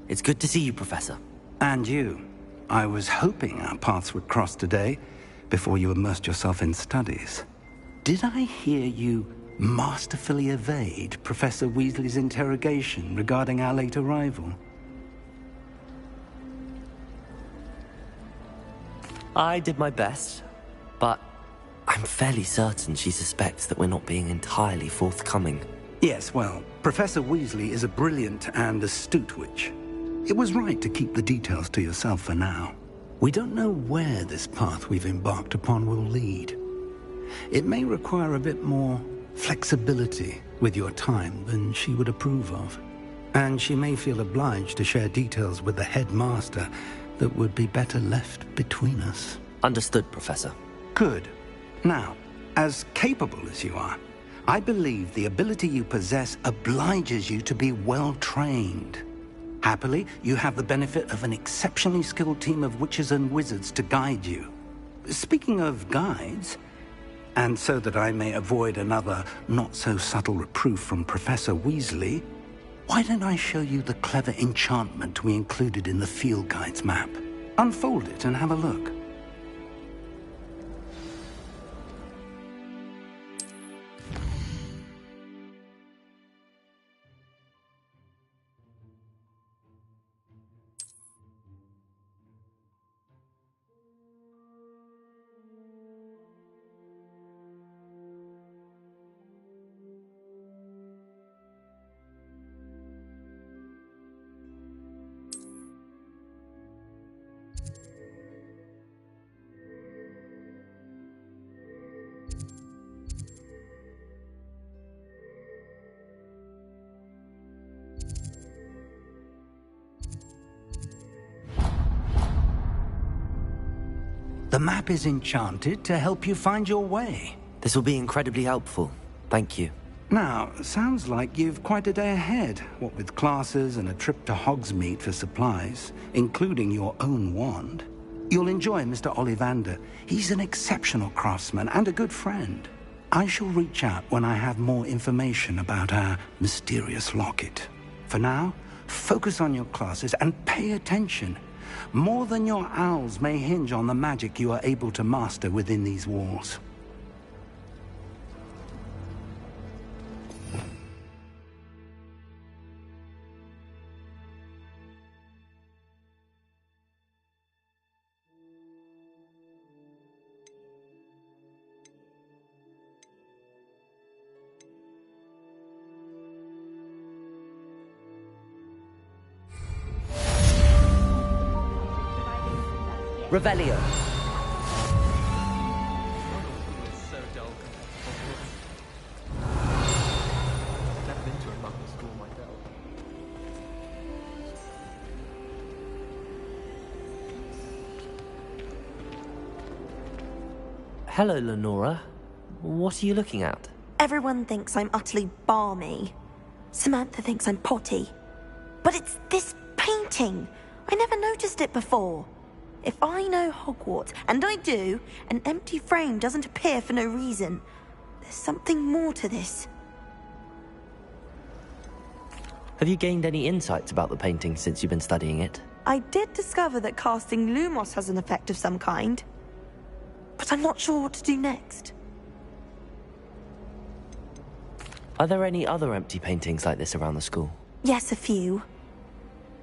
It's good to see you, Professor. And you. I was hoping our paths would cross today, before you immersed yourself in studies. Did I hear you masterfully evade Professor Weasley's interrogation regarding our late arrival? I did my best, but I'm fairly certain she suspects that we're not being entirely forthcoming. Yes, well, Professor Weasley is a brilliant and astute witch. It was right to keep the details to yourself for now. We don't know where this path we've embarked upon will lead. It may require a bit more flexibility with your time than she would approve of. And she may feel obliged to share details with the headmaster that would be better left between us. Understood, Professor. Good. Now, as capable as you are, I believe the ability you possess obliges you to be well-trained. Happily, you have the benefit of an exceptionally skilled team of witches and wizards to guide you. Speaking of guides, and so that I may avoid another not-so-subtle reproof from Professor Weasley, why don't I show you the clever enchantment we included in the field guide's map? Unfold it and have a look. The map is enchanted to help you find your way. This will be incredibly helpful. Thank you. Now, sounds like you've quite a day ahead, what with classes and a trip to Hogsmeade for supplies, including your own wand. You'll enjoy Mr. Ollivander. He's an exceptional craftsman and a good friend. I shall reach out when I have more information about our mysterious locket. For now, focus on your classes and pay attention. More than your owls may hinge on the magic you are able to master within these walls. Revelio. Hello, Lenora. What are you looking at? Everyone thinks I'm utterly balmy. Samantha thinks I'm potty. But it's this painting. I never noticed it before. If I know Hogwarts, and I do, an empty frame doesn't appear for no reason. There's something more to this. Have you gained any insights about the painting since you've been studying it? I did discover that casting Lumos has an effect of some kind. But I'm not sure what to do next. Are there any other empty paintings like this around the school? Yes, a few.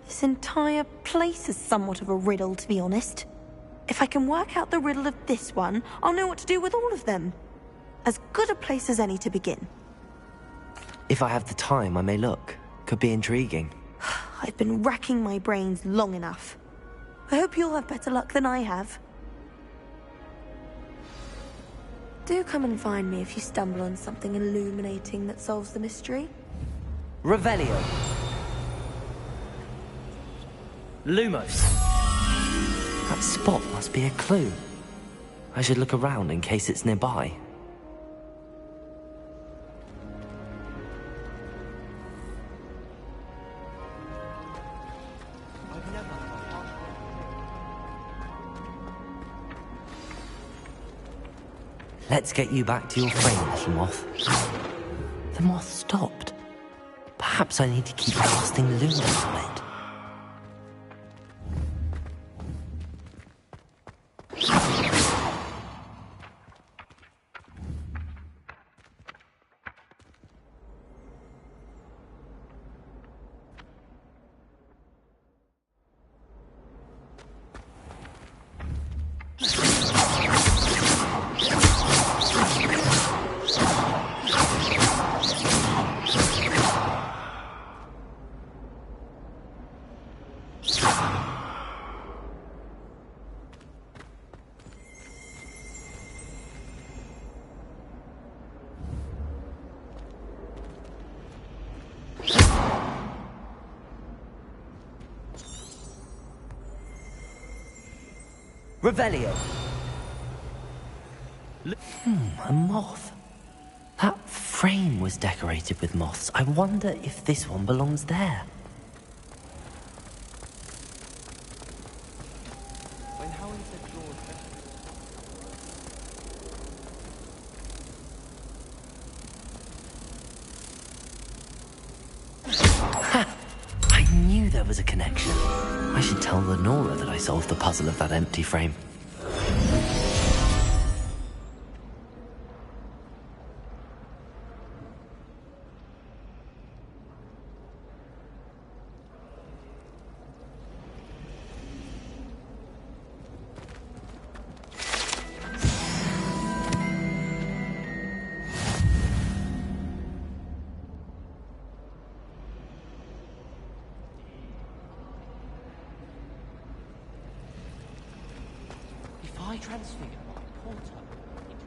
This entire place is somewhat of a riddle, to be honest. If I can work out the riddle of this one, I'll know what to do with all of them. As good a place as any to begin. If I have the time, I may look. Could be intriguing. I've been racking my brains long enough. I hope you'll have better luck than I have. Do come and find me if you stumble on something illuminating that solves the mystery. Revelio. Lumos. That spot must be a clue. I should look around in case it's nearby. Let's get you back to your frame, little moth. The moth stopped. Perhaps I need to keep casting Lumos on it. Revelio. A moth. That frame was decorated with moths. I wonder if this one belongs there. Ha! I knew there was a connection. I should tell Lenora that I solved the puzzle of that empty frame. I transfigured my portal into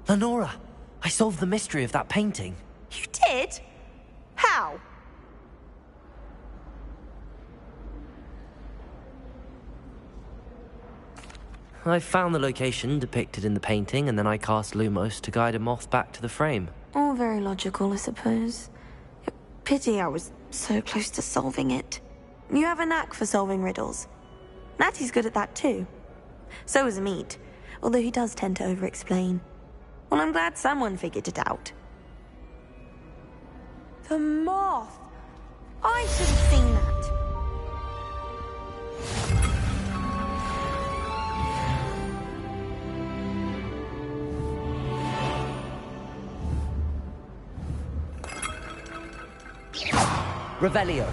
a... Lenora, I solved the mystery of that painting. You did? How? I found the location depicted in the painting, and then I cast Lumos to guide a moth back to the frame. All very logical, I suppose. Pity I was so close to solving it. You have a knack for solving riddles. Natty's good at that too. So is Meat, although he does tend to over-explain. Well, I'm glad someone figured it out. The moth! I should have seen that. Revelio.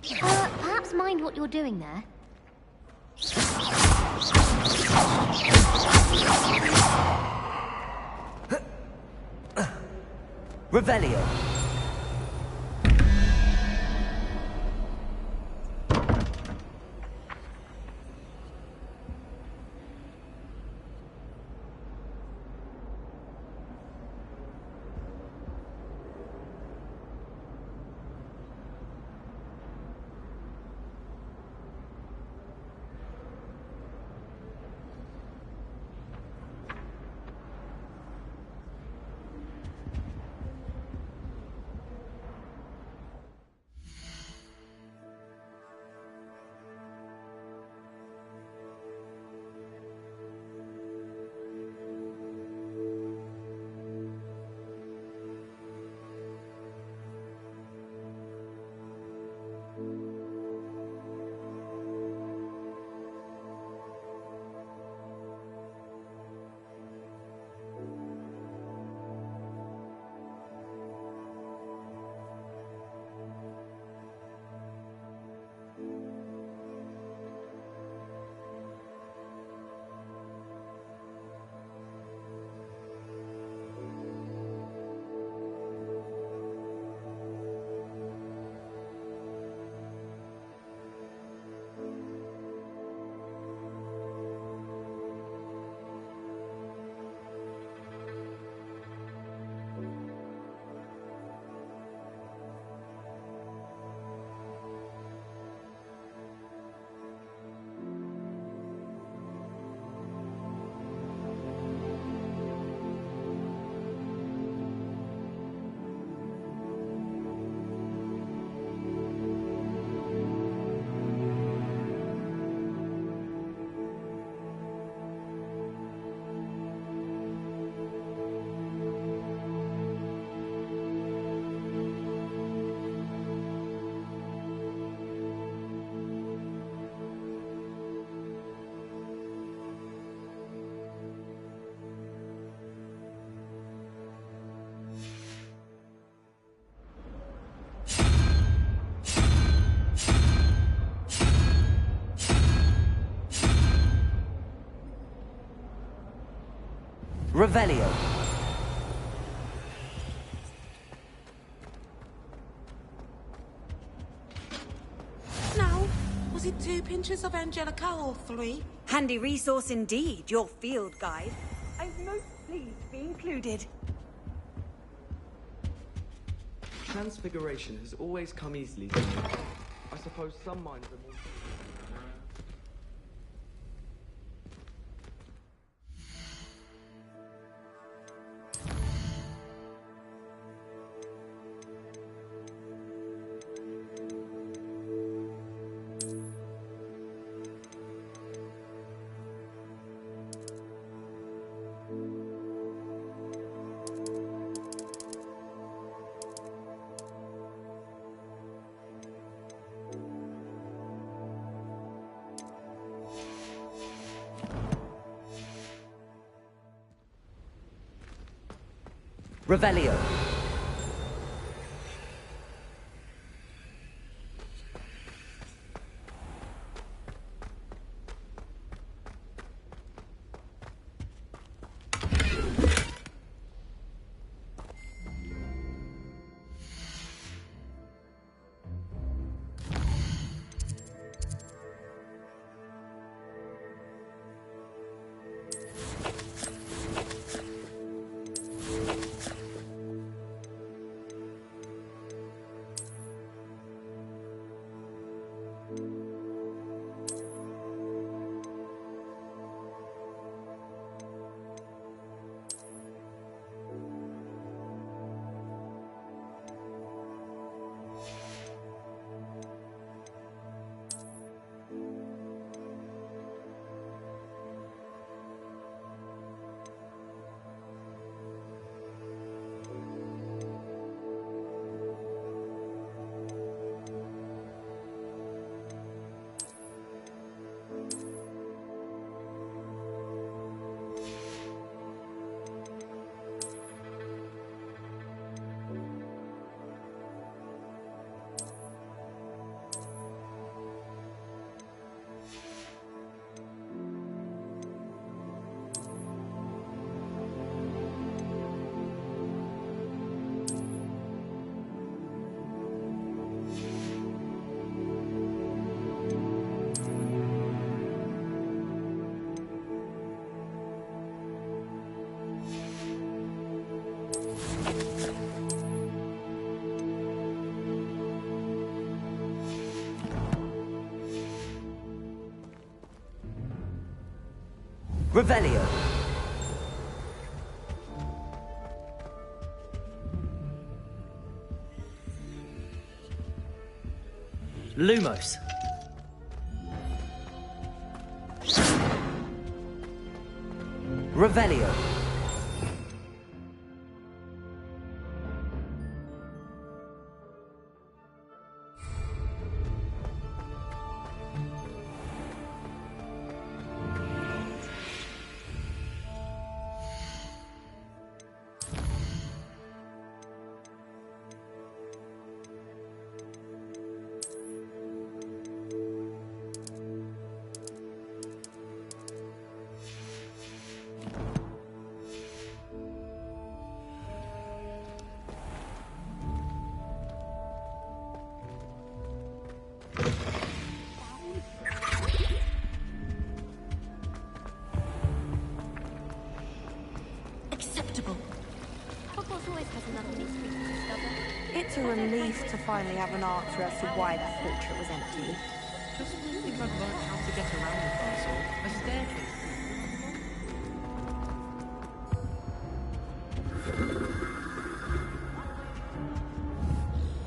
Perhaps mind what you're doing there. Revelio. Revelio. Now, was it 2 pinches of Angelica or 3? Handy resource indeed, your field guide. I'm most pleased to be included. Transfiguration has always come easily to me. I suppose some minds are more... Revelio. Revelio. Lumos. Revelio. Acceptable. Hogwarts always has another mystery to discover. It's a relief to finally have an answer as to why that portrait was empty. Just when you think I've learned how to get around the castle, a staircase.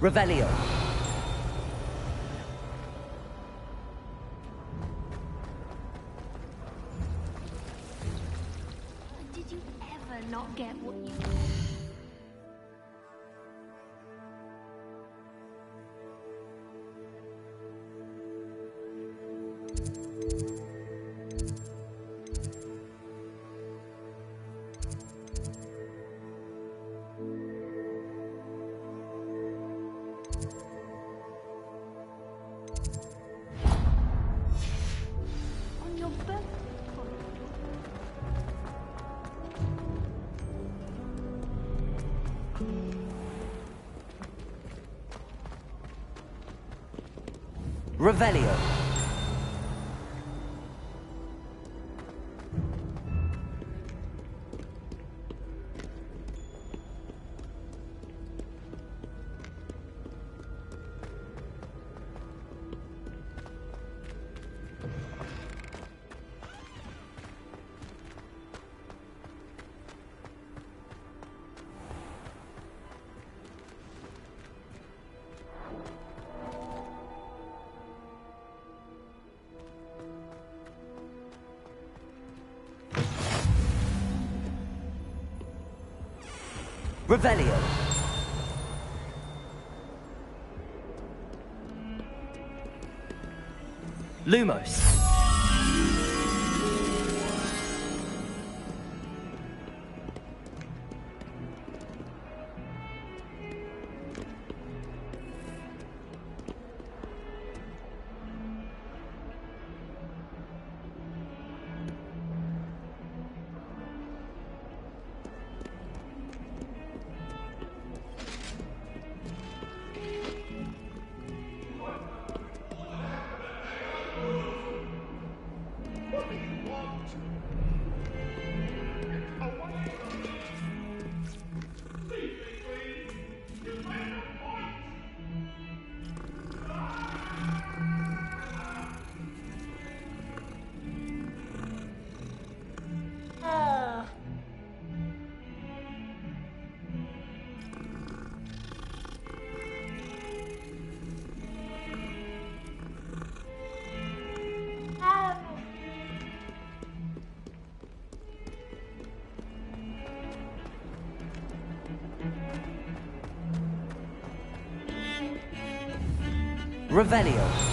Revelio. Did you ever not get what you... On your birthday. Revelio. Revelio. Lumos. Revelio.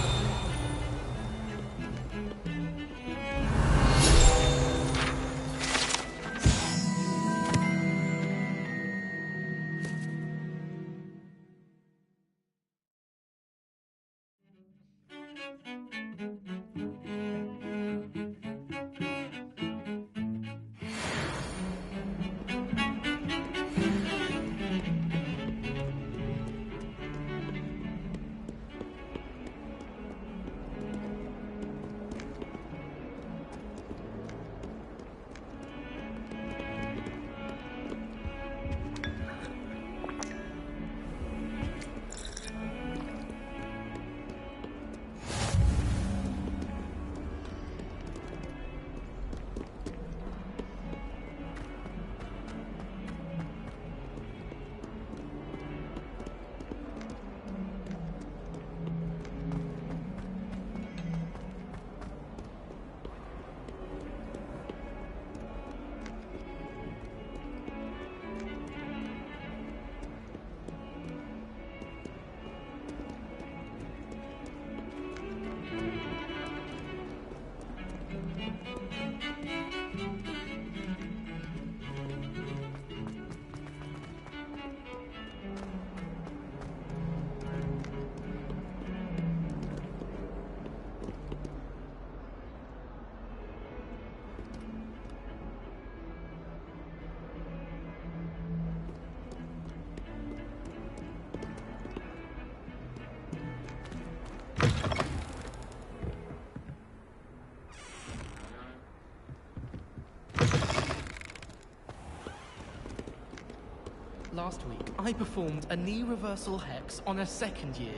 Last week, I performed a knee reversal hex on a second year.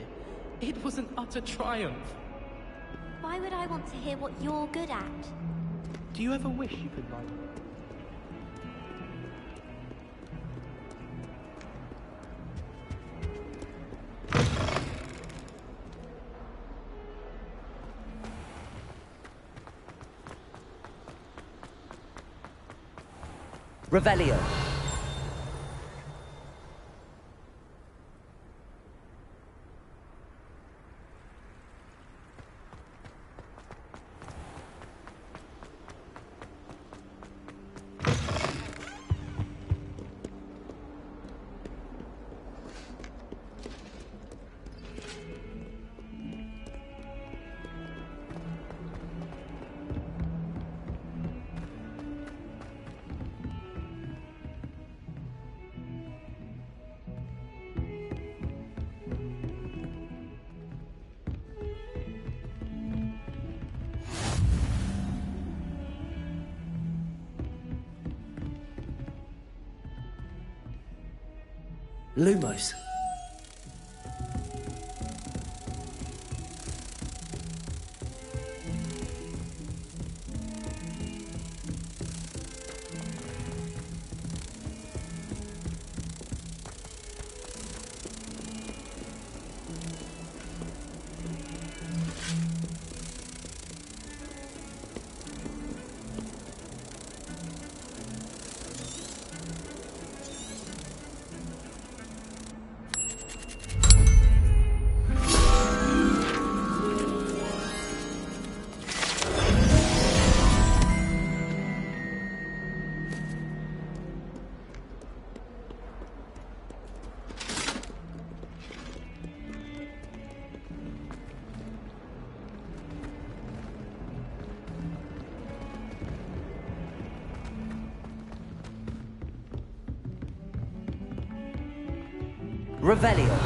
It was an utter triumph. Why would I want to hear what you're good at? Do you ever wish you could like... Revelio. Lumos. Revelio.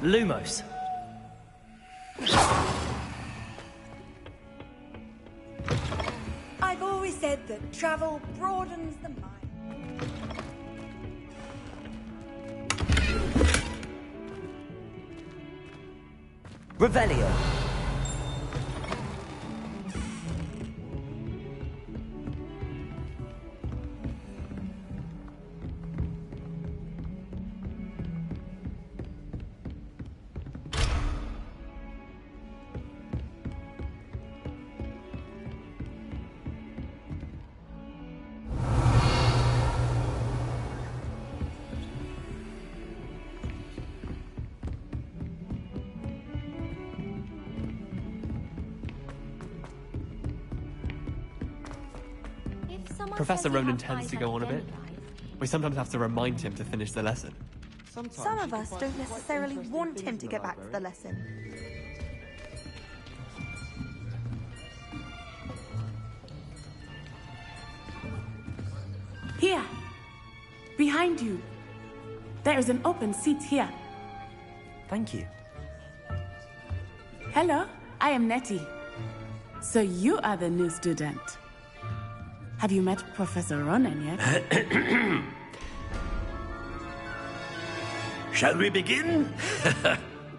Lumos. I've always said that travel broadens the mind. Revelio. If someone Professor says you Ronan have tends eyes to go like on a bit. Gemini, We sometimes have to remind him to finish the lesson. Some of us don't necessarily want him to get back to the lesson. Here. Behind you. There is an open seat here. Thank you. Hello, I am Nettie. So you are the new student. Have you met Professor Ronan yet? Shall we begin?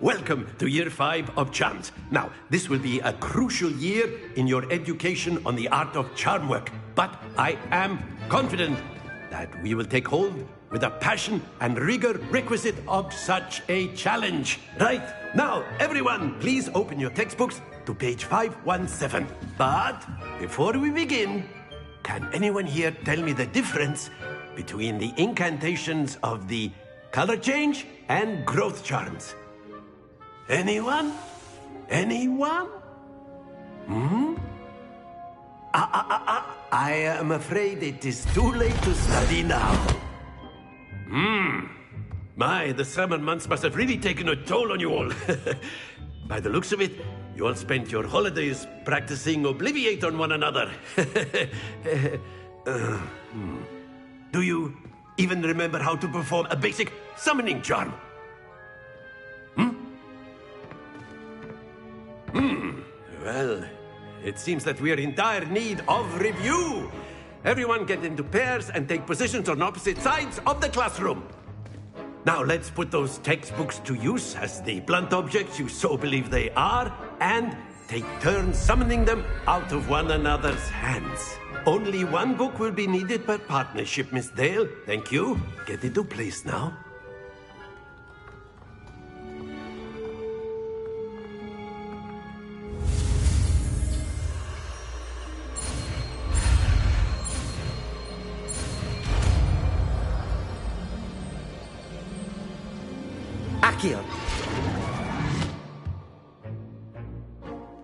Welcome to Year 5 of Charms. Now, this will be a crucial year in your education on the art of charm work. But I am confident that we will take hold with the passion and rigor requisite of such a challenge. Right, now, everyone, please open your textbooks to page 517. But before we begin, can anyone here tell me the difference between the incantations of the color change and growth charms? Anyone? Anyone? I am afraid it is too late to study now. My, the summer months must have really taken a toll on you all. By the looks of it, you all spent your holidays practicing Obliviate on one another. Do you even remember how to perform a basic summoning charm? Well, it seems that we are in dire need of review. Everyone get into pairs and take positions on opposite sides of the classroom. Now let's put those textbooks to use as the blunt objects you so believe they are, and take turns summoning them out of one another's hands. Only one book will be needed per partnership, Miss Dale. Thank you. Get into place now. Accio.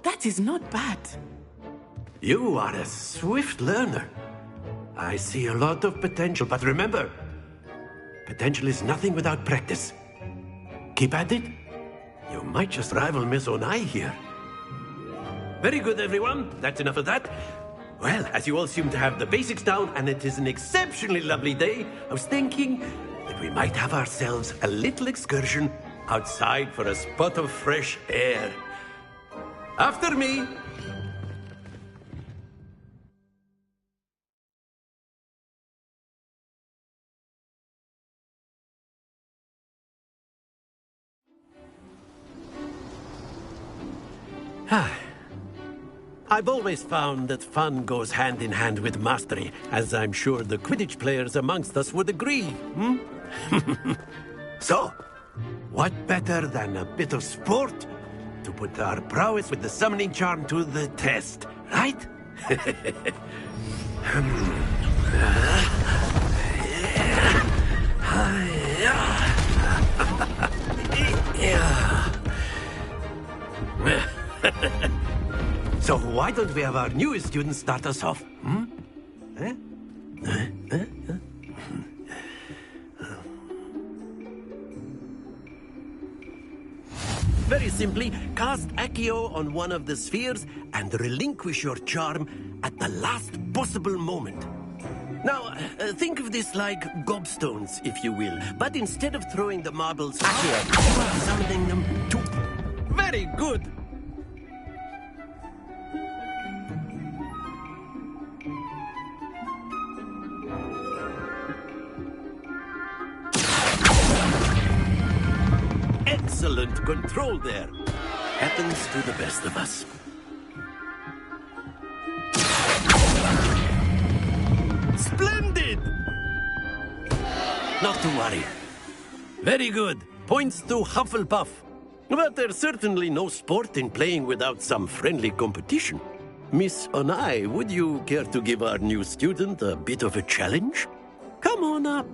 That is not bad. You are a swift learner. I see a lot of potential, but remember, potential is nothing without practice. Keep at it. You might just rival Miss Onai here. Very good, everyone. That's enough of that. Well, as you all seem to have the basics down, and it is an exceptionally lovely day, I was thinking that we might have ourselves a little excursion outside for a spot of fresh air. After me. I've always found that fun goes hand in hand with mastery, as I'm sure the Quidditch players amongst us would agree. So, what better than a bit of sport to put our prowess with the summoning charm to the test, right? So why don't we have our newest student start us off? Very simply, cast Accio on one of the spheres and relinquish your charm at the last possible moment. Now, think of this like gobstones, if you will. But instead of throwing the marbles Accio, you are summoning them to... Very good! Excellent control there. Happens to the best of us. Splendid! Not to worry. Very good. Points to Hufflepuff. But there's certainly no sport in playing without some friendly competition. Miss Onai, would you care to give our new student a bit of a challenge? Come on up.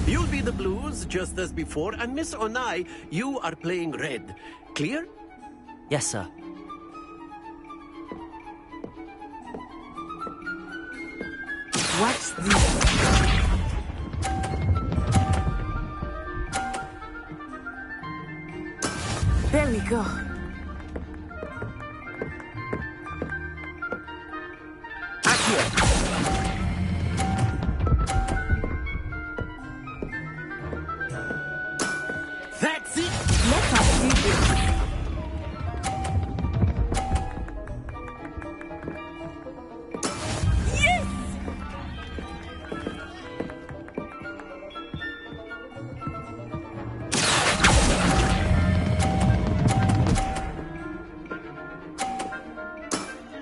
You'll be the blues, just as before, and Miss Onai, you are playing red. Clear? Yes, sir. Watch this. There we go. That's it! Let us do this. Yes!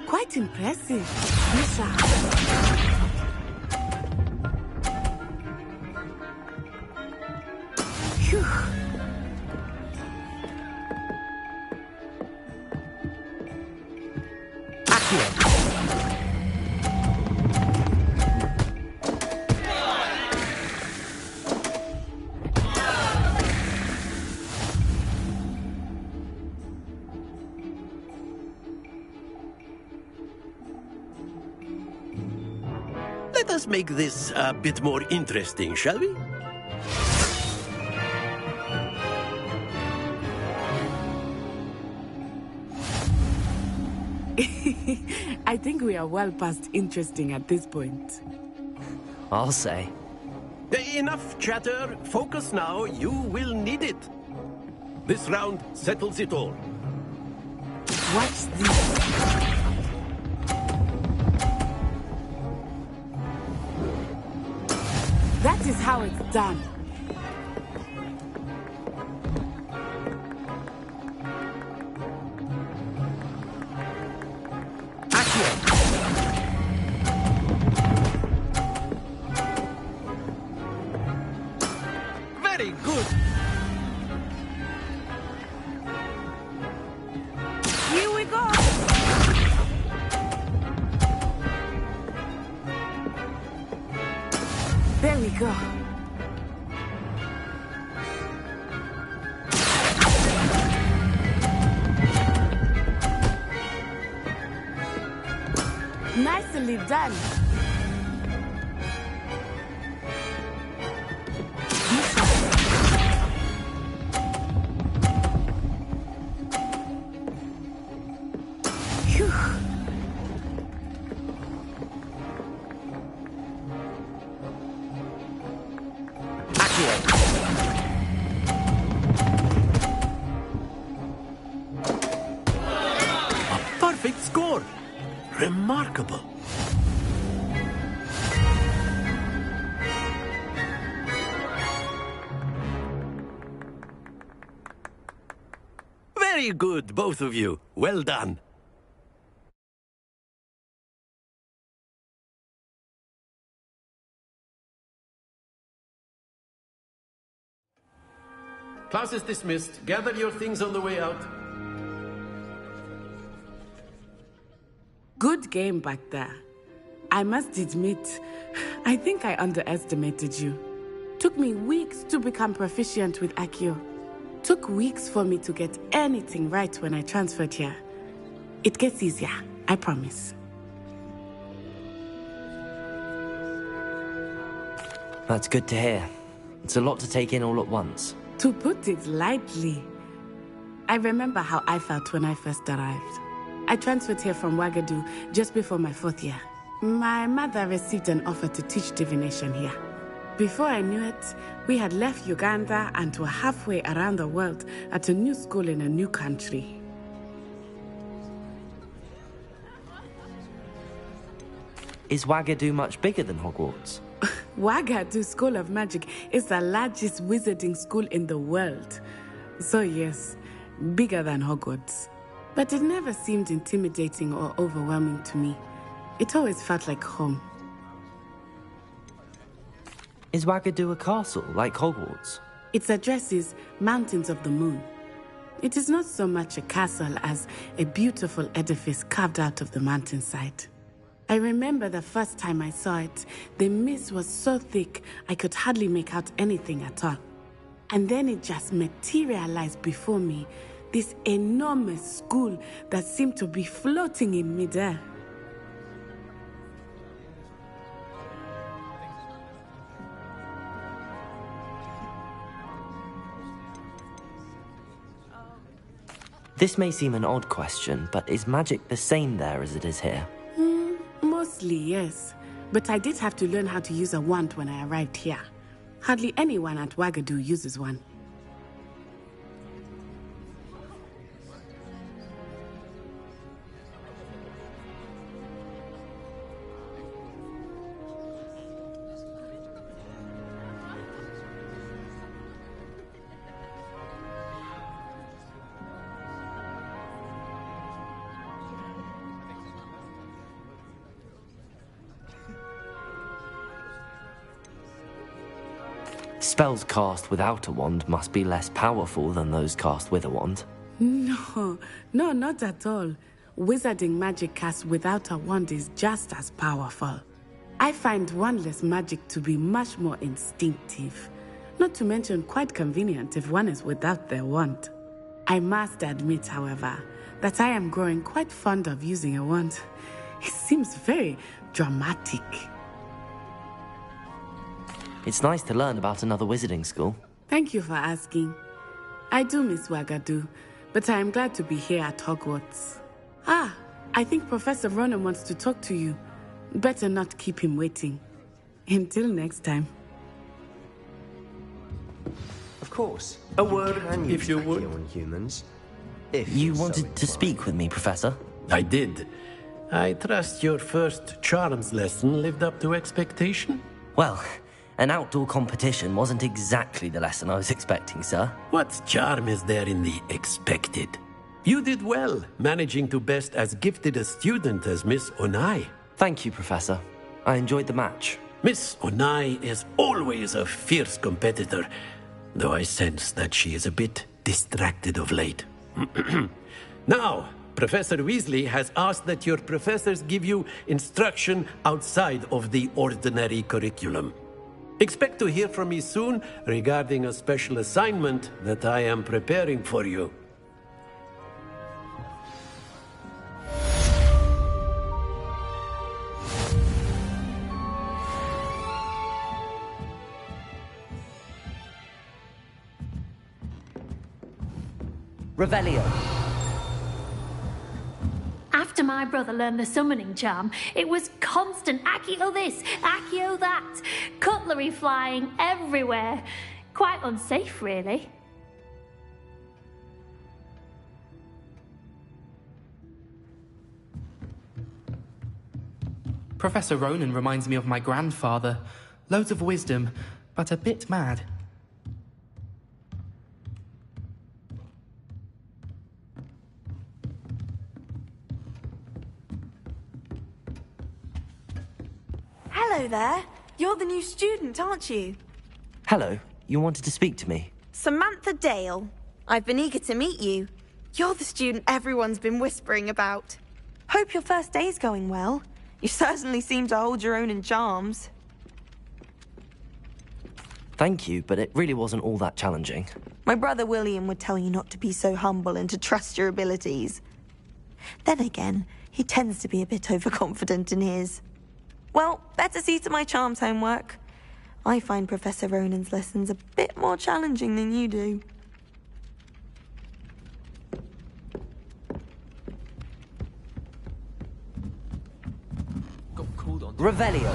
Quite impressive. Phew. Let us make this a bit more interesting, shall we? I think we are well past interesting at this point. I'll say. Enough chatter. Focus now. You will need it. This round settles it all. Watch this. That is how it's done. Very good. Here we go. There we go. Nicely done. Remarkable. Very good, both of you. Well done. Class is dismissed. Gather your things on the way out. Good game back there. I must admit, I think I underestimated you. Took me weeks to become proficient with Accio. Took weeks for me to get anything right when I transferred here. It gets easier, I promise. That's good to hear. It's a lot to take in all at once. To put it lightly, I remember how I felt when I first arrived. I transferred here from Ouagadougou just before my 4th year. My mother received an offer to teach divination here. Before I knew it, we had left Uganda and were halfway around the world at a new school in a new country. Is Ouagadougou much bigger than Hogwarts? Ouagadougou School of Magic is the largest wizarding school in the world. So yes, bigger than Hogwarts. But it never seemed intimidating or overwhelming to me. It always felt like home. Is Ouagadougou a castle, like Hogwarts? Its address is Mountains of the Moon. It is not so much a castle as a beautiful edifice carved out of the mountainside. I remember the first time I saw it, the mist was so thick I could hardly make out anything at all. And then it just materialized before me, this enormous school that seemed to be floating in midair. This may seem an odd question, but is magic the same there as it is here? Mostly, yes. But I did have to learn how to use a wand when I arrived here. Hardly anyone at Ouagadougou uses one. Spells cast without a wand must be less powerful than those cast with a wand. No, not at all. Wizarding magic cast without a wand is just as powerful. I find wandless magic to be much more instinctive. Not to mention quite convenient if one is without their wand. I must admit, however, that I am growing quite fond of using a wand. It seems very dramatic. It's nice to learn about another wizarding school. Thank you for asking. I do miss Ouagadougou, but I am glad to be here at Hogwarts. Ah, I think Professor Ronan wants to talk to you. Better not keep him waiting. Until next time. Of course. A word and if you would. on humans. You wanted to speak with me, Professor? I did. I trust your first charms lesson lived up to expectation? Well, an outdoor competition wasn't exactly the lesson I was expecting, sir. What charm is there in the expected? You did well, managing to best as gifted a student as Miss Onai. Thank you, Professor. I enjoyed the match. Miss Onai is always a fierce competitor, though I sense that she is a bit distracted of late. Now, Professor Weasley has asked that your professors give you instruction outside of the ordinary curriculum. Expect to hear from me soon regarding a special assignment that I am preparing for you. Revelio. After my brother learned the summoning charm, it was constant Accio this, Accio that, cutlery flying everywhere. Quite unsafe, really. Professor Ronan reminds me of my grandfather. Loads of wisdom, but a bit mad. Hello there. You're the new student, aren't you? Hello, you wanted to speak to me? Samantha Dale. I've been eager to meet you. You're the student everyone's been whispering about. Hope your first day's going well. You certainly seem to hold your own in charms. Thank you, but it really wasn't all that challenging. My brother William would tell you not to be so humble and to trust your abilities. Then again, he tends to be a bit overconfident in his. Well, better see to my charms homework. I find Professor Ronan's lessons a bit more challenging than you do. Got called on. Revelio.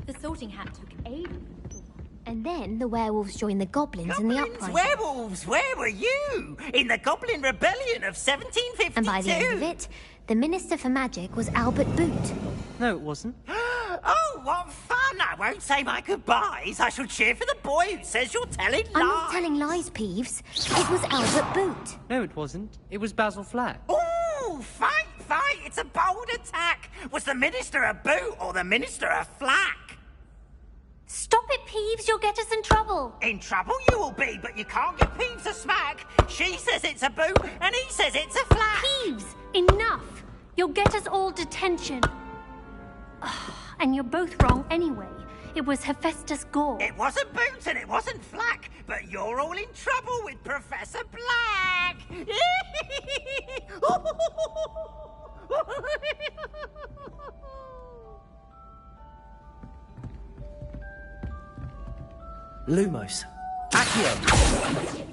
The sorting hat took ages. And then the werewolves joined the goblins in the uprising. Werewolves, where were you? In the Goblin Rebellion of 1752. And by the end of it, the Minister for Magic was Albert Boot. No, it wasn't. Oh, what fun! I won't say my goodbyes. I shall cheer for the boy who says you're telling lies. I'm not telling lies, Peeves. It was Albert Boot. No, it wasn't. It was Basil Flack. Ooh, fight! It's a bold attack. Was the Minister a boot or the Minister a flack? Stop it, Peeves. You'll get us in trouble. In trouble you will be, but you can't give Peeves a smack. She says it's a boot, and he says it's a flack. Peeves, enough. You'll get us all detention. And you're both wrong anyway. It was Hephaestus Gore. It wasn't boot and it wasn't flack, but you're all in trouble with Professor Black. Lumos. Accio.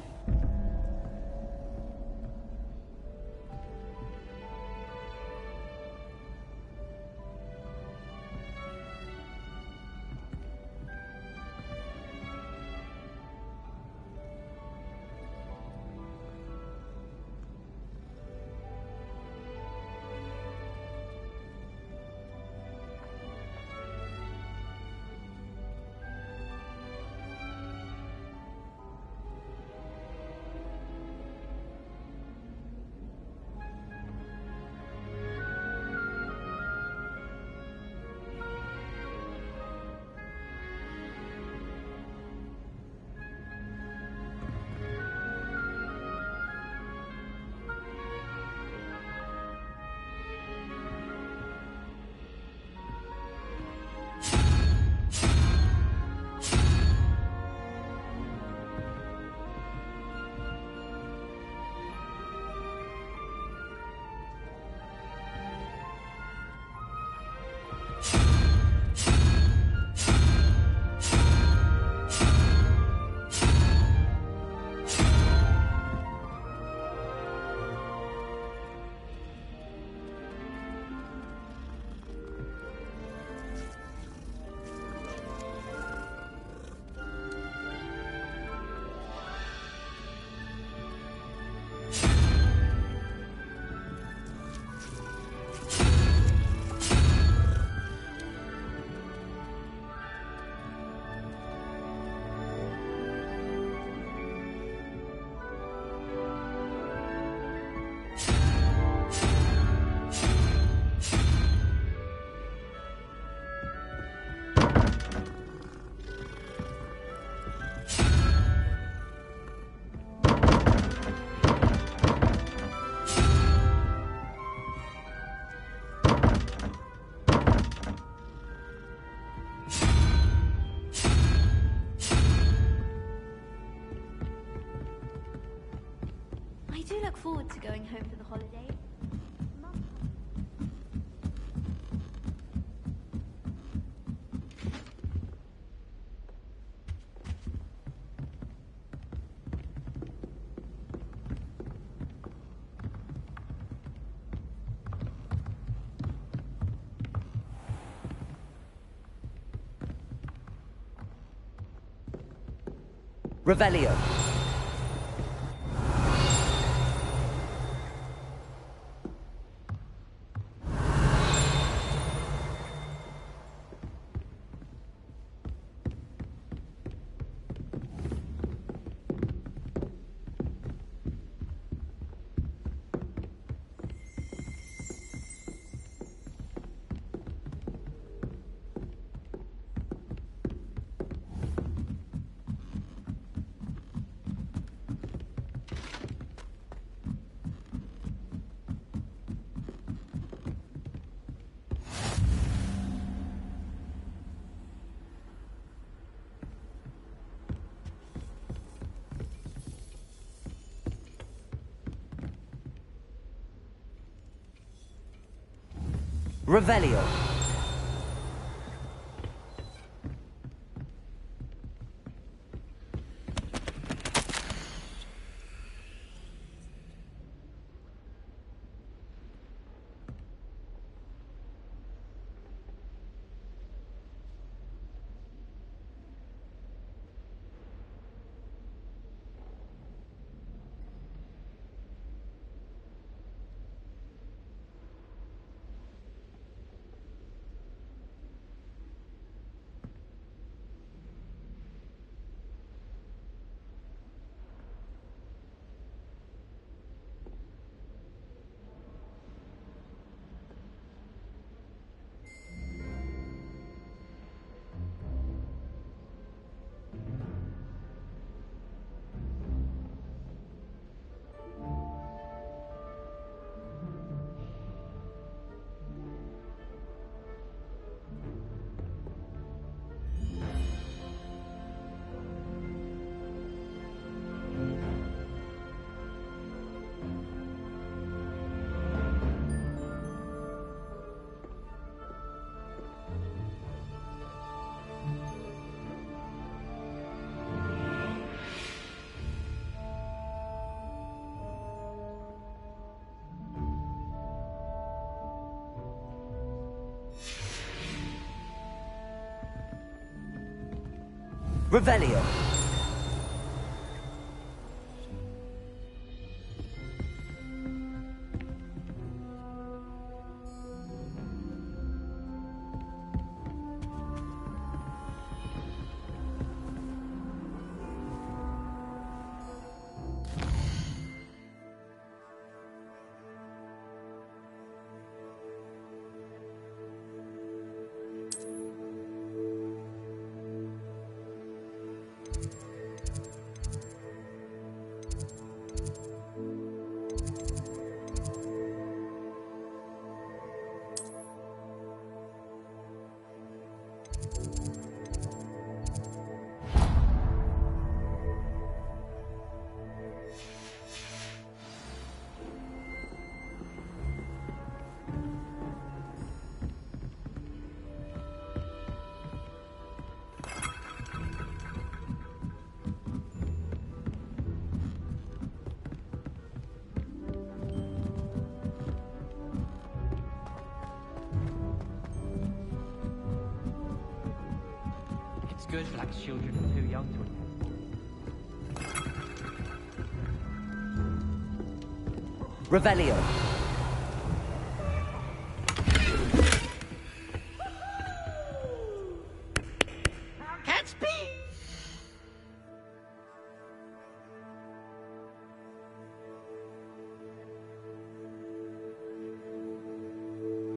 I do look forward to going home for the holiday. Revelio. Revelio. Revelio. Good black children are too young to Revelio.